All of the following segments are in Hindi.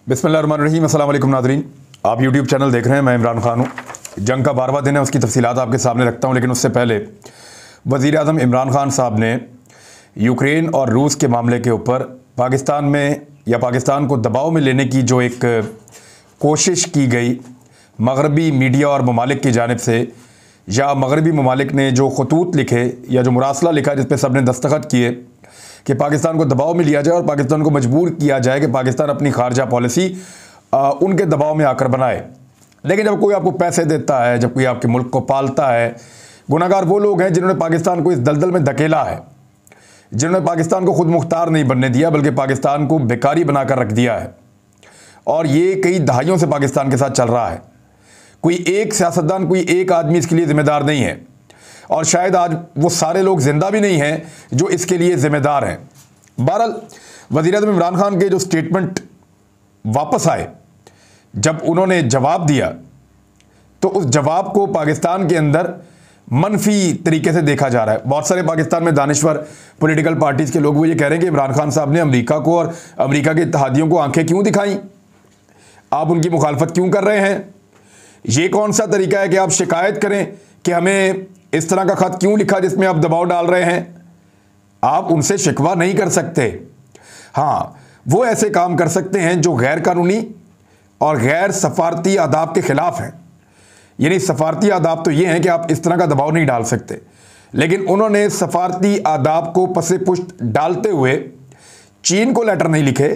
बिस्मिल्लाहिर्रहमानिर्रहीम। अस्सलाम वालेकुम नाज़रीन, आप यूट्यूब चैनल देख रहे हैं। मैं इमरान खान हूँ। जंग का 12वां दिन है, उसकी तफसीलात आपके सामने रखता हूँ, लेकिन उससे पहले वज़ीर आज़म इमरान खान साहब ने यूक्रेन और रूस के मामले के ऊपर पाकिस्तान में या पाकिस्तान को दबाव में लेने की जो एक कोशिश की गई मगरबी मीडिया और ममालिक की जानिब से, या मगरबी ममालिक ने जो खतूत लिखे या जो मुरासला लिखा जिस पर सब ने दस्तखत किए कि पाकिस्तान को दबाव में लिया जाए और पाकिस्तान को मजबूर किया जाए कि पाकिस्तान अपनी खारजा पॉलिसी उनके दबाव में आकर बनाए। लेकिन जब कोई आपको पैसे देता है, जब कोई आपके मुल्क को पालता है, गुनाहगार वो लोग हैं जिन्होंने पाकिस्तान को इस दलदल में धकेला है, जिन्होंने पाकिस्तान को खुद मुख्तार नहीं बनने दिया बल्कि पाकिस्तान को बेकारी बनाकर रख दिया है। और ये कई दहाइयों से पाकिस्तान के साथ चल रहा है। कोई एक सियासतदान, कोई एक आदमी इसके लिए ज़िम्मेदार नहीं है, और शायद आज वो सारे लोग जिंदा भी नहीं हैं जो इसके लिए ज़िम्मेदार हैं। बहरहाल वज़ीर आज़म इमरान खान के जो स्टेटमेंट वापस आए, जब उन्होंने जवाब दिया तो उस जवाब को पाकिस्तान के अंदर मनफी तरीके से देखा जा रहा है। बहुत सारे पाकिस्तान में दानिश्वर पॉलिटिकल पार्टीज़ के लोग वो ये कह रहे हैं कि इमरान खान साहब ने अमेरिका को और अमेरिका के इत्तेहादियों को आंखें क्यों दिखाई, आप उनकी मुखालफत क्यों कर रहे हैं। ये कौन सा तरीका है कि आप शिकायत करें कि हमें इस तरह का ख़त क्यों लिखा जिसमें आप दबाव डाल रहे हैं। आप उनसे शिकवा नहीं कर सकते। हाँ, वो ऐसे काम कर सकते हैं जो गैर कानूनी और गैर सफारती आदाब के ख़िलाफ़ हैं। यानी सफारती आदाब तो ये हैं कि आप इस तरह का दबाव नहीं डाल सकते, लेकिन उन्होंने सफारती आदाब को पसे पुष्ट डालते हुए चीन को लेटर नहीं लिखे,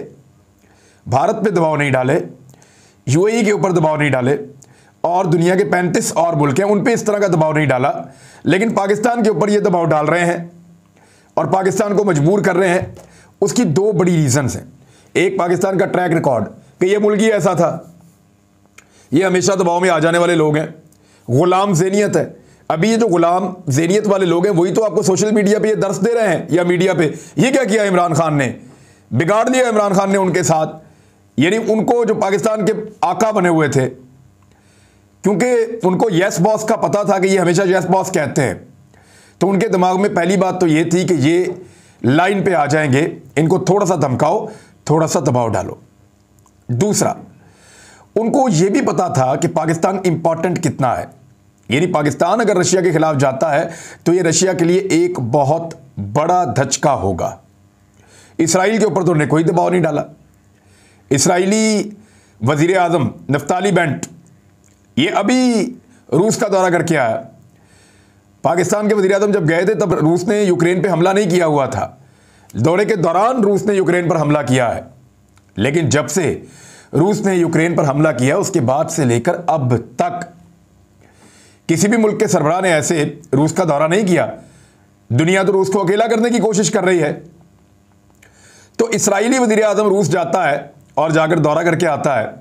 भारत पे दबाव नहीं डाले, यूएई के ऊपर दबाव नहीं डाले, और दुनिया के 35 और मुल्क हैं उन पे इस तरह का दबाव नहीं डाला, लेकिन पाकिस्तान के ऊपर ये दबाव डाल रहे हैं और पाकिस्तान को मजबूर कर रहे हैं। उसकी दो बड़ी रीजंस हैं। एक, पाकिस्तान का ट्रैक रिकॉर्ड कि ये मुल्क ही ऐसा था, ये हमेशा दबाव में आ जाने वाले लोग हैं, गुलाम ज़ेनियत है। अभी ये जो गुलाम ज़ेनियत वाले लोग हैं वही तो आपको सोशल मीडिया पे ये दर्स दे रहे हैं, या मीडिया पे। ये क्या किया इमरान खान ने, बिगाड़ दिया इमरान खान ने उनके साथ। यानी उनको जो पाकिस्तान के आका बने हुए थे, क्योंकि उनको यस बॉस का पता था कि ये हमेशा यस बॉस कहते हैं, तो उनके दिमाग में पहली बात तो ये थी कि ये लाइन पे आ जाएंगे, इनको थोड़ा सा धमकाओ, थोड़ा सा दबाव डालो। दूसरा, उनको ये भी पता था कि पाकिस्तान इंपॉर्टेंट कितना है। यानी पाकिस्तान अगर रशिया के खिलाफ जाता है तो ये रशिया के लिए एक बहुत बड़ा धचका होगा। इसराइल के ऊपर तो उन्होंने कोई दबाव नहीं डाला। इसराइली वजीर आज़म नफ्ताली बेंट ये अभी रूस का दौरा करके आया। पाकिस्तान के वज़ीर आज़म जब गए थे तब रूस ने यूक्रेन पे हमला नहीं किया हुआ था। दौरे के दौरान रूस ने यूक्रेन पर हमला किया है, लेकिन जब से रूस ने यूक्रेन पर हमला किया उसके बाद से लेकर अब तक किसी भी मुल्क के सरबराह ने ऐसे रूस का दौरा नहीं किया। दुनिया तो रूस को अकेला करने की कोशिश कर रही है। तो इसराइली वज़ीर आज़म रूस जाता है और जाकर दौरा करके आता है,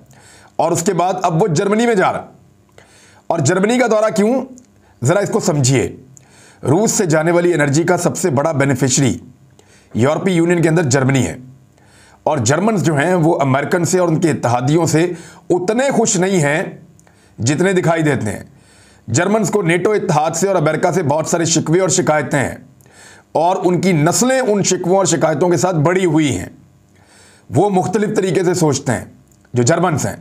और उसके बाद अब वो जर्मनी में जा रहा। और जर्मनी का दौरा क्यों, ज़रा इसको समझिए। रूस से जाने वाली एनर्जी का सबसे बड़ा बेनिफिशरी यूरोपीय यूनियन के अंदर जर्मनी है, और जर्मन्स जो हैं वो अमेरिकन से और उनके इत्तेहादियों से उतने खुश नहीं हैं जितने दिखाई देते हैं। जर्मन्स को नेटो इत्तेहाद से और अमेरिका से बहुत सारे शिकवे और शिकायतें हैं, और उनकी नस्लें उन शिकवों और शिकायतों के साथ बड़ी हुई हैं। वो मुख्तलिफ तरीके से सोचते हैं जो जर्मन्स हैं।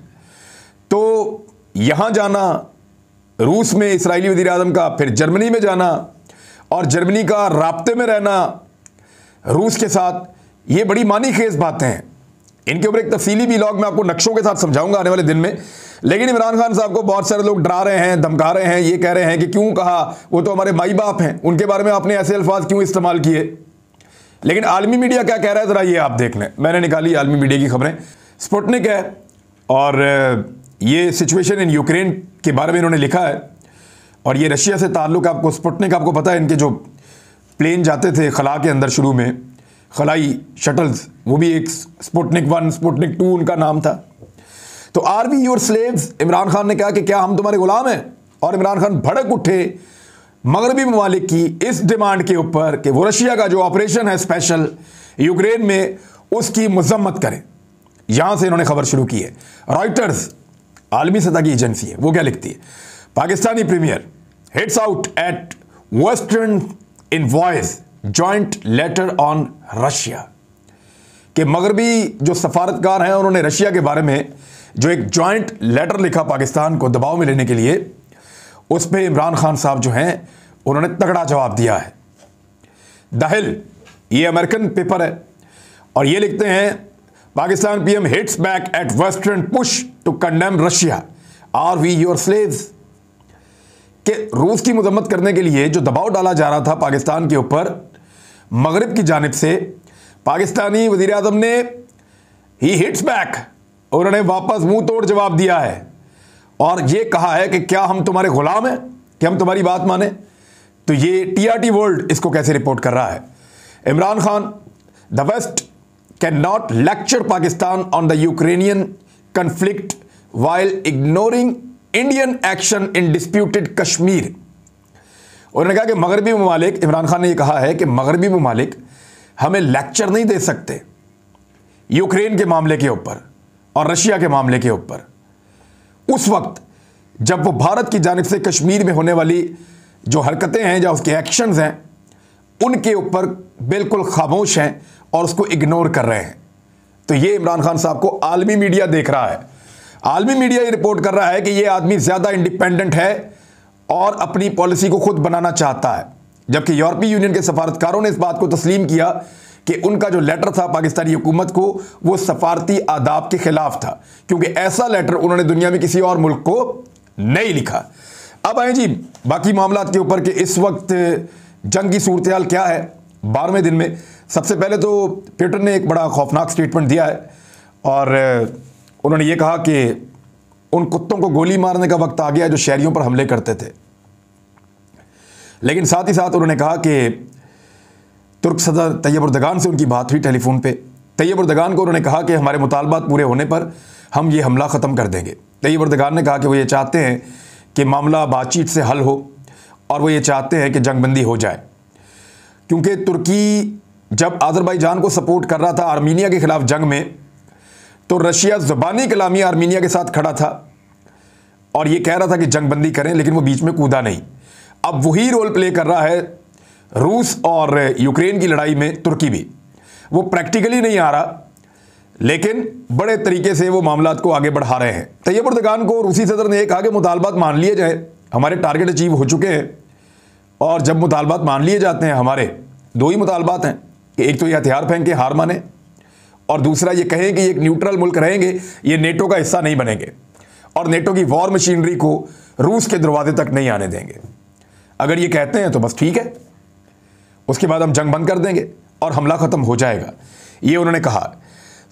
तो यहाँ जाना, रूस में इसराइली वज़ीर आज़म का, फिर जर्मनी में जाना, और जर्मनी का राब्ते में रहना रूस के साथ, ये बड़ी मानी खेज बातें हैं। इनके ऊपर एक तफसीली व्लॉग मैं आपको नक्शों के साथ समझाऊंगा आने वाले दिन में। लेकिन इमरान खान साहब को बहुत सारे लोग डरा रहे हैं, धमका रहे हैं, ये कह रहे हैं कि क्यों कहा, वो तो हमारे माई बाप हैं, उनके बारे में आपने ऐसे अल्फाज क्यों इस्तेमाल किए। लेकिन आलमी मीडिया क्या कह रहा है ज़रा ये आप देख लें। मैंने निकाली आलमी मीडिया की खबरें। स्पुतनिक है, और ये सिचुएशन इन यूक्रेन के बारे में इन्होंने लिखा है, और ये रशिया से ताल्लुक़। आपको स्पुतनिक, आपको पता है इनके जो प्लेन जाते थे खला के अंदर, शुरू में खलाई शटल्स, वो भी एक स्पुतनिक 1, स्पुतनिक 2 उनका नाम था। तो are we your slaves, Imran Khan ने कहा कि क्या हम तुम्हारे गुलाम हैं। और इमरान खान भड़क उठे मगरबी ममालिक की इस डिमांड के ऊपर कि वो रशिया का जो ऑपरेशन है स्पेशल यूक्रेन में, उसकी मजम्मत करें। यहां से इन्होंने खबर शुरू की है। रॉयटर्स आलमी सतह की एजेंसी है, वो क्या लिखती है, Pakistani premier hits out at western envoys joint letter on Russia. कि मगरबी जो सफारतकार हैं उन्होंने रशिया के बारे में जो एक जॉइंट लेटर लिखा पाकिस्तान को दबाव में लेने के लिए, उस पर इमरान खान साहब जो हैं उन्होंने तगड़ा जवाब दिया है। द हिल ये अमेरिकन पेपर है और ये लिखते हैं Pakistan PM hits back at western push to condemn Russia, are we your slaves. कि रूस की मजम्मत करने के लिए जो दबाव डाला जा रहा था पाकिस्तान के ऊपर मगरिब की जानिब से, पाकिस्तानी वजीर आज़म ने ही हिट्स बैक, उन्होंने वापस मुंह तोड़ जवाब दिया है और ये कहा है कि क्या हम तुम्हारे गुलाम हैं कि हम तुम्हारी बात माने। तो ये टीआरटी वर्ल्ड इसको कैसे रिपोर्ट कर रहा है। Imran Khan, the west can not lecture Pakistan on the Ukrainian conflict while ignoring Indian action in disputed Kashmir. उन्होंने कहा कि मगरबी ममालिक, इमरान खान ने यह कहा है कि मगरबी ममालिक हमें लेक्चर नहीं दे सकते यूक्रेन के मामले के ऊपर और रशिया के मामले के ऊपर, उस वक्त जब वो भारत की जानिब से कश्मीर में होने वाली जो हरकतें हैं, जो उसके एक्शंस हैं, उनके ऊपर बिल्कुल खामोश हैं और उसको इग्नोर कर रहे हैं। तो ये इमरान खान साहब को आलमी मीडिया देख रहा है। आलमी मीडिया ये रिपोर्ट कर रहा है कि ये आदमी ज़्यादा इंडिपेंडेंट है और अपनी पॉलिसी को खुद बनाना चाहता है, जबकि यूरोपीय यूनियन के सफारतकारों ने इस बात को तस्लीम किया कि उनका जो लेटर था पाकिस्तानी हुकूमत को वो सफारती आदाब के खिलाफ था, क्योंकि ऐसा लेटर उन्होंने दुनिया में किसी और मुल्क को नहीं लिखा। अब आए जी बाकी मामला के ऊपर कि इस वक्त जंग की सूरत हाल क्या है 12वें दिन में। सबसे पहले तो पुतिन ने एक बड़ा खौफनाक स्टेटमेंट दिया है और उन्होंने ये कहा कि उन कुत्तों को गोली मारने का वक्त आ गया जो शहरियों पर हमले करते थे। लेकिन साथ ही साथ उन्होंने कहा कि तुर्क सदर तैयब उर्दगान से उनकी बात हुई टेलीफोन पे। तैयब उर्दगान को उन्होंने कहा कि हमारे मुतालबात पूरे होने पर हम ये हमला ख़त्म कर देंगे। तैयब उर्दगान ने कहा कि वो ये चाहते हैं कि मामला बातचीत से हल हो और वो ये चाहते हैं कि जंगबंदी हो जाए, क्योंकि तुर्की जब अज़रबैजान को सपोर्ट कर रहा था आर्मीनिया के ख़िलाफ़ जंग में, तो रशिया ज़बानी कलामी आर्मीनिया के साथ खड़ा था और ये कह रहा था कि जंगबंदी करें, लेकिन वो बीच में कूदा नहीं। अब वही रोल प्ले कर रहा है रूस और यूक्रेन की लड़ाई में तुर्की भी। वो प्रैक्टिकली नहीं आ रहा, लेकिन बड़े तरीके से वो मामलात को आगे बढ़ा रहे हैं। तैयब उर्दगान को रूसी सदर ने कहा कि मुतालबात मान लिए जाए, हमारे टारगेट अचीव हो चुके हैं। और जब मुतालबात मान लिए जाते हैं, हमारे दो ही मुतालबात हैं कि एक तो ये हथियार फेंक के हार माने और दूसरा ये कहें कि एक न्यूट्रल मुल्क रहेंगे, ये नेटो का हिस्सा नहीं बनेंगे और नेटो की वॉर मशीनरी को रूस के दरवाजे तक नहीं आने देंगे। अगर ये कहते हैं तो बस ठीक है, उसके बाद हम जंग बंद कर देंगे और हमला ख़त्म हो जाएगा, ये उन्होंने कहा।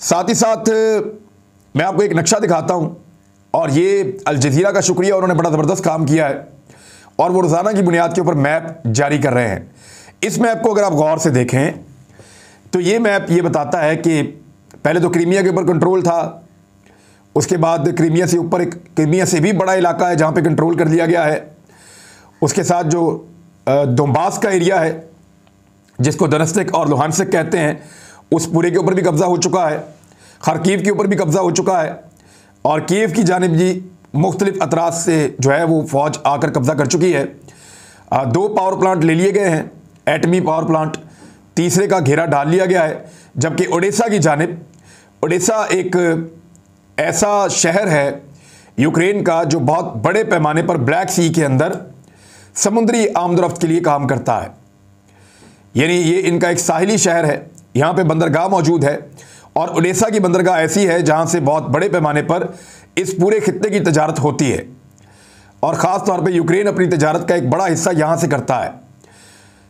साथ ही साथ मैं आपको एक नक्शा दिखाता हूँ और ये अल जज़ीरा का शुक्रिया, उन्होंने बड़ा ज़बरदस्त काम किया है और वो रोज़ाना की बुनियाद के ऊपर मैप जारी कर रहे हैं। इस मैप को अगर आप गौर से देखें तो ये मैप ये बताता है कि पहले तो क्रीमिया के ऊपर कंट्रोल था, उसके बाद क्रीमिया से ऊपर एक क्रीमिया से भी बड़ा इलाका है जहाँ पे कंट्रोल कर लिया गया है। उसके साथ जो दोनबास का एरिया है जिसको दोनेत्स्क और लुहानस्क कहते हैं, उस पूरे के ऊपर भी कब्ज़ा हो चुका है। खार्किव के ऊपर भी कब्ज़ा हो चुका है और कीव की जानिब जी मुख्तलिफ अतराफ से जो है वो फ़ौज आकर कब्ज़ा कर चुकी है। 2 पावर प्लांट ले लिए गए हैं, एटमी पावर प्लांट, तीसरे का घेरा डाल लिया गया है। जबकि ओडेसा की जानिब, ओडेसा एक ऐसा शहर है यूक्रेन का जो बहुत बड़े पैमाने पर ब्लैक सी के अंदर समुद्री आमदरफ्त के लिए काम करता है, यानी ये इनका एक साहिली शहर है, यहाँ पे बंदरगाह मौजूद है और ओडेसा की बंदरगाह ऐसी है जहाँ से बहुत बड़े पैमाने पर इस पूरे खित्ते की तजारत होती है और ख़ास तौर पे यूक्रेन अपनी तजारत का एक बड़ा हिस्सा यहाँ से करता है।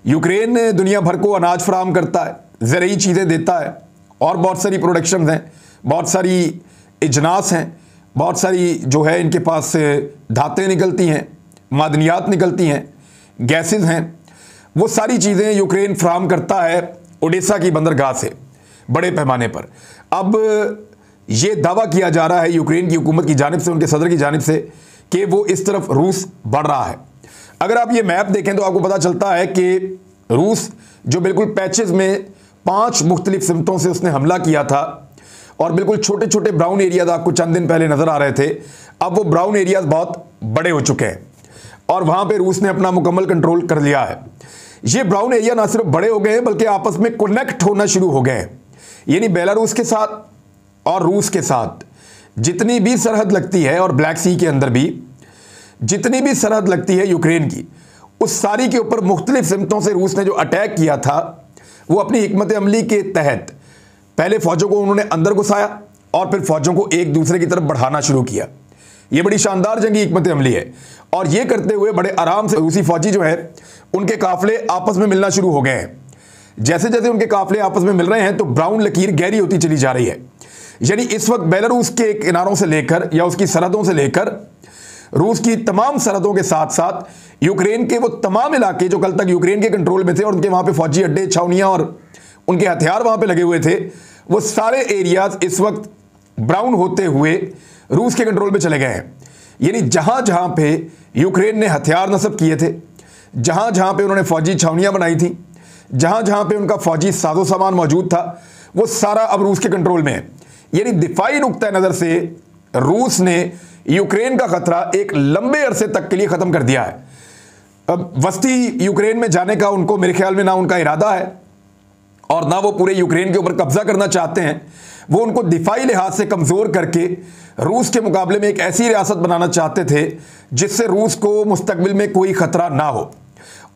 यूक्रेन दुनिया भर को अनाज फराहम करता है, ज़रूरी चीज़ें देता है और बहुत सारी प्रोडक्शन हैं, बहुत सारी इजनास हैं, बहुत सारी जो है इनके पास धातें निकलती हैं, मादनियात निकलती हैं, गैसेस हैं, वो सारी चीज़ें यूक्रेन फराहम करता है ओडेसा की बंदरगाह से बड़े पैमाने पर। अब ये दावा किया जा रहा है यूक्रेन की हुकूमत की जानिब से, उनके सदर की जानिब से, कि वो इस तरफ रूस बढ़ रहा है। अगर आप ये मैप देखें तो आपको पता चलता है कि रूस जो बिल्कुल पैचेस में 5 मुख्तलिफ सिमतों से उसने हमला किया था और बिल्कुल छोटे छोटे ब्राउन एरियाज आपको चंद दिन पहले नज़र आ रहे थे, अब वो ब्राउन एरियाज बहुत बड़े हो चुके हैं और वहाँ पे रूस ने अपना मुकम्मल कंट्रोल कर लिया है। ये ब्राउन एरिया ना सिर्फ बड़े हो गए हैं बल्कि आपस में कनेक्ट होना शुरू हो गए हैं। यानी बेलारूस के साथ और रूस के साथ जितनी भी सरहद लगती है, और ब्लैक सी के अंदर भी जितनी भी सरहद लगती है यूक्रेन की, उस सारी के ऊपर मुख्तलिफ सिमतों से रूस ने जो अटैक किया था, वो अपनी हिकमत अमली के तहत पहले फौजों को उन्होंने अंदर घुसाया और फिर फौजों को एक दूसरे की तरफ बढ़ाना शुरू किया। ये बड़ी शानदार जंगी हिकमत अमली है, और ये करते हुए बड़े आराम से रूसी फौजी जो है उनके काफिले आपस में मिलना शुरू हो गए हैं। जैसे जैसे उनके काफिले आपस में मिल रहे हैं तो ब्राउन लकीर गहरी होती चली जा रही है। यानी इस वक्त बेलारूस के किनारों से लेकर या उसकी सरहदों से लेकर रूस की तमाम सरहदों के साथ साथ यूक्रेन के वो तमाम इलाके जो कल तक यूक्रेन के कंट्रोल में थे और उनके वहां पे फौजी अड्डे, छावनियां और उनके हथियार वहां पे लगे हुए थे, वो सारे एरियाज इस वक्त ब्राउन होते हुए रूस के कंट्रोल में चले गए हैं। यानी जहां जहां पे यूक्रेन ने हथियार नस्ब किए थे, जहां जहां पे उन्होंने फौजी छावनियां बनाई थी, जहां जहां पे उनका फौजी साजो सामान मौजूद था, वो सारा अब रूस के कंट्रोल में है। यानी दिफाई नुक्ता नजर से रूस ने यूक्रेन का खतरा एक लंबे अरसे तक के लिए खत्म कर दिया है। अब वस्ती यूक्रेन में जाने का उनको मेरे ख्याल में ना उनका इरादा है और ना वो पूरे यूक्रेन के ऊपर कब्जा करना चाहते हैं। वो उनको दिफाई लिहाज से कमजोर करके रूस के मुकाबले में एक ऐसी रियासत बनाना चाहते थे जिससे रूस को मुस्तकबिल में कोई खतरा ना हो।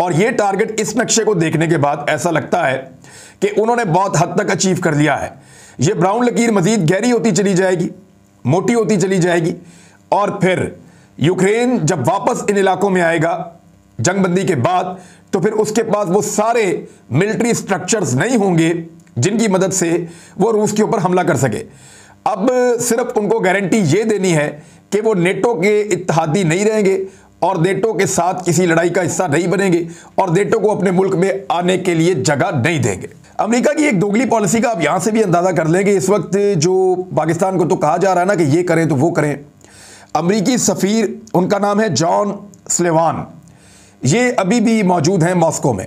और ये टारगेट इस नक्शे को देखने के बाद ऐसा लगता है कि उन्होंने बहुत हद तक अचीव कर लिया है। ये ब्राउन लकीर मजीद गहरी होती चली जाएगी, मोटी होती चली जाएगी, और फिर यूक्रेन जब वापस इन इलाकों में आएगा जंगबंदी के बाद, तो फिर उसके पास वो सारे मिलिट्री स्ट्रक्चर्स नहीं होंगे जिनकी मदद से वो रूस के ऊपर हमला कर सके। अब सिर्फ उनको गारंटी ये देनी है कि वो नेटो के इत्तेहादी नहीं रहेंगे और नेटो के साथ किसी लड़ाई का हिस्सा नहीं बनेंगे और नेटो को अपने मुल्क में आने के लिए जगह नहीं देंगे। अमेरिका की एक दोगली पॉलिसी का आप यहां से भी अंदाजा कर लेंगे। इस वक्त जो पाकिस्तान को तो कहा जा रहा है ना कि ये करें तो वो करें, अमेरिकी सफीर, उनका नाम है जॉन स्लेवान, ये अभी भी मौजूद हैं मॉस्को में,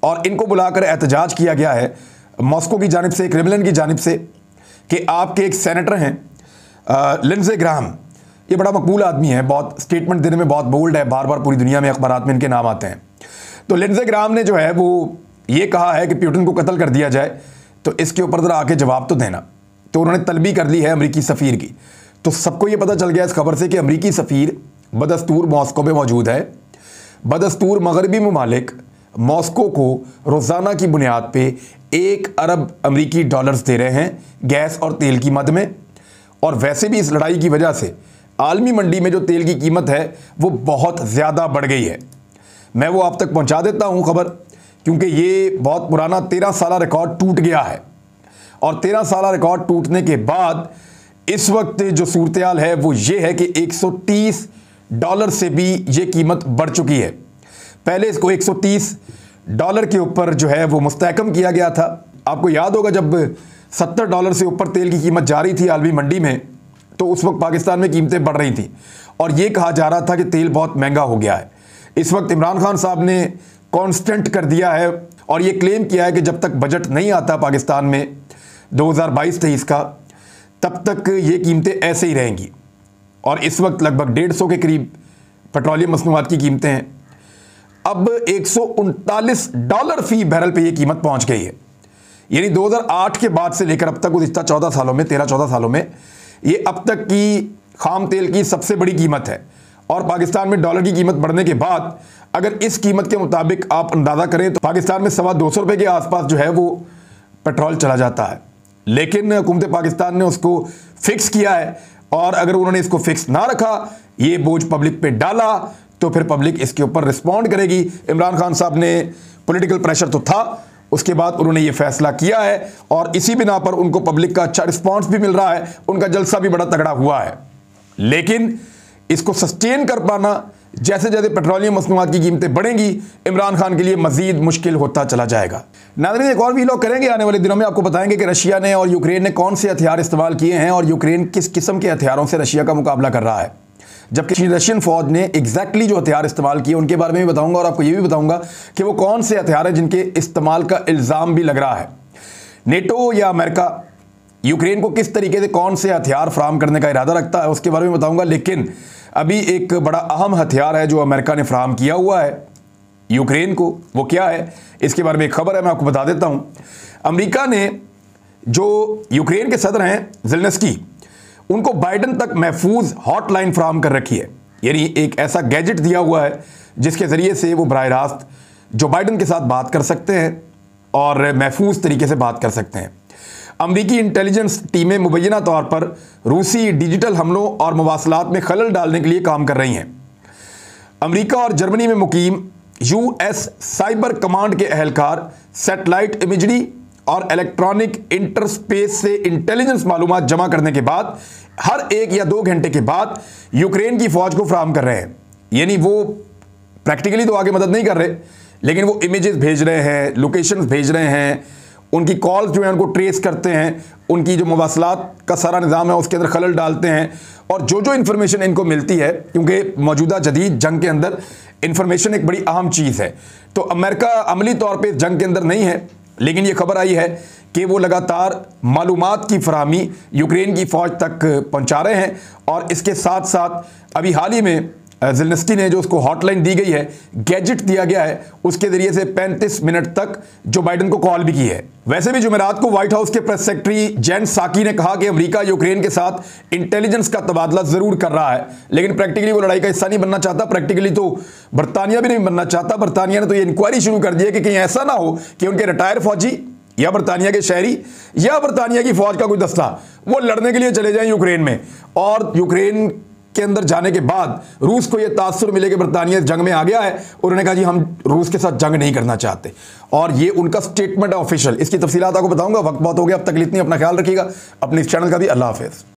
और इनको बुलाकर एहतजाज किया गया है मॉस्को की जानिब से, क्रेमलिन की जानिब से, कि आपके एक सेनेटर हैं लिंडसे ग्राहम, ये बड़ा मकबूल आदमी है, बहुत स्टेटमेंट देने में बहुत बोल्ड है, बार बार पूरी दुनिया में अखबारात में इनके नाम आते हैं। तो लिंडसे ग्राहम ने जो है वो ये कहा है कि पुतिन को कत्ल कर दिया जाए, तो इसके ऊपर ज़रा आके जवाब तो देना। तो उन्होंने तलबी कर ली है अमरीकी सफ़ीर की। तो सबको ये पता चल गया इस खबर से कि अमरीकी सफ़ीर बदस्तूर मॉस्को में मौजूद है। बदस्तूर मगरबी ममालिक मॉस्को को रोज़ाना की बुनियाद पे 1 अरब अमरीकी डॉलर्स दे रहे हैं गैस और तेल की मद में। और वैसे भी इस लड़ाई की वजह से आलमी मंडी में जो तेल की कीमत है वो बहुत ज़्यादा बढ़ गई है। मैं वो आप तक पहुंचा देता हूं खबर, क्योंकि ये बहुत पुराना 13 साल रिकॉर्ड टूट गया है, और 13 साल रिकॉर्ड टूटने के बाद इस वक्त जो सूरत-ए-हाल है वो ये है कि $130 से भी ये कीमत बढ़ चुकी है। पहले इसको $130 के ऊपर जो है वो मुस्तहकम किया गया था। आपको याद होगा जब $70 से ऊपर तेल की कीमत जा रही थी आलमी मंडी में, तो उस वक्त पाकिस्तान में कीमतें बढ़ रही थी और ये कहा जा रहा था कि तेल बहुत महंगा हो गया है। इस वक्त इमरान खान साहब ने कांस्टेंट कर दिया है और ये क्लेम किया है कि जब तक बजट नहीं आता पाकिस्तान में 2022-23 का, तब तक ये कीमतें ऐसे ही रहेंगी। और इस वक्त लगभग 150 के करीब पेट्रोलियम मसनूआत की कीमतें हैं। अब $139 फी बैरल पे ये कीमत पहुंच गई है। यानी 2008 के बाद से लेकर अब तक गुज़िश्ता 14 सालों में, 13-14 सालों में ये अब तक की खाम तेल की सबसे बड़ी कीमत है। और पाकिस्तान में डॉलर की कीमत बढ़ने के बाद अगर इस कीमत के मुताबिक आप अंदाज़ा करें तो पाकिस्तान में $225 के आसपास जो है वो पेट्रोल चला जाता है। लेकिन हुकूमत पाकिस्तान ने उसको फिक्स किया है, और अगर उन्होंने इसको फिक्स ना रखा, ये बोझ पब्लिक पे डाला, तो फिर पब्लिक इसके ऊपर रिस्पॉन्ड करेगी। इमरान खान साहब ने पॉलिटिकल प्रेशर तो था, उसके बाद उन्होंने ये फैसला किया है और इसी बिना पर उनको पब्लिक का अच्छा रिस्पॉन्स भी मिल रहा है, उनका जलसा भी बड़ा तगड़ा हुआ है। लेकिन इसको सस्टेन कर पाना, जैसे जैसे पेट्रोलियम मसनूआत की कीमतें बढ़ेंगी, इमरान खान के लिए मजीद मुश्किल होता चला जाएगा। नाज़रीन, एक और वीडियो करेंगे आने वाले दिनों में, आपको बताएंगे कि रशिया ने और यूक्रेन ने कौन से हथियार इस्तेमाल किए हैं और यूक्रेन किस किस्म के हथियारों से रशिया का मुकाबला कर रहा है, जबकि रशियन फौज ने एग्जैक्टली जो हथियार इस्तेमाल किए उनके बारे में भी बताऊंगा। और आपको ये भी बताऊंगा कि वो कौन से हथियार हैं जिनके इस्तेमाल का इल्ज़ाम भी लग रहा है। नेटो या अमेरिका यूक्रेन को किस तरीके से कौन से हथियार फराहम करने का इरादा रखता है उसके बारे में बताऊंगा। लेकिन अभी एक बड़ा अहम हथियार है जो अमेरिका ने फराहम किया हुआ है यूक्रेन को, वो क्या है इसके बारे में एक खबर है, मैं आपको बता देता हूं। अमेरिका ने जो यूक्रेन के सदर हैं ज़ेलेंस्की, उनको बाइडन तक महफूज हॉटलाइन फराहम कर रखी है। यानी एक ऐसा गैजेट दिया हुआ है जिसके ज़रिए से वो बराह रास्त जो बाइडन के साथ बात कर सकते हैं और महफूज तरीके से बात कर सकते हैं। अमरीकी इंटेलिजेंस टीमें मुबैना तौर पर रूसी डिजिटल हमलों और मवासलात में खलल डालने के लिए काम कर रही हैं। अमरीका और जर्मनी में मुकीम यूएस साइबर कमांड के अहलकार सैटेलाइट इमेजरी और इलेक्ट्रॉनिक इंटरस्पेस से इंटेलिजेंस मालूमात जमा करने के बाद हर 1 या 2 घंटे के बाद यूक्रेन की फौज को फराहम कर रहे हैं। यानी वो प्रैक्टिकली तो आगे मदद नहीं कर रहे, लेकिन वो इमेजेस भेज रहे हैं, लोकेशंस भेज रहे हैं, उनकी कॉल्स जो है उनको ट्रेस करते हैं, उनकी जो मवासलात का सारा निज़ाम है उसके अंदर खलल डालते हैं। और जो इन्फॉर्मेशन इनको मिलती है, क्योंकि मौजूदा जदीद जंग के अंदर इन्फॉर्मेशन एक बड़ी अहम चीज़ है, तो अमेरिका अमली तौर पर जंग के अंदर नहीं है, लेकिन ये खबर आई है कि वो लगातार मालूमात की फराहमी यूक्रेन की फ़ौज तक पहुंचा रहे हैं। और इसके साथ साथ अभी हाल ही में ज़ेलेंस्की ने जो उसको हॉटलाइन दी गई है, गैजेट दिया गया है, उसके ज़रिए से 35 मिनट तक जो बाइडन को कॉल भी की है। वैसे भी जुमेरात को व्हाइट हाउस के प्रेस सेक्रेटरी जेन साकी ने कहा कि अमेरिका यूक्रेन के साथ इंटेलिजेंस का तबादला ज़रूर कर रहा है, लेकिन प्रैक्टिकली वो लड़ाई का हिस्सा नहीं बनना चाहता। प्रैक्टिकली तो बरतानिया भी नहीं बनना चाहता। बरतानिया ने तो ये इंक्वायरी शुरू कर दी है कि कहीं ऐसा ना हो कि उनके रिटायर फौजी या बरतानिया के शहरी या बरतानिया की फौज का कोई दस्ता वो लड़ने के लिए चले जाएं यूक्रेन में, और यूक्रेन के अंदर जाने के बाद रूस को यह तासुर मिले कि बरतानिया जंग में आ गया है। उन्होंने कहा जी हम रूस के साथ जंग नहीं करना चाहते, और ये उनका स्टेटमेंट है ऑफिशियल। इसकी तफसीलात आपको बताऊंगा। वक्त बहुत हो गया, अब तक इतनी। अपना ख्याल रखिएगा, अपने इस चैनल का भी। अल्लाह हाफिज़।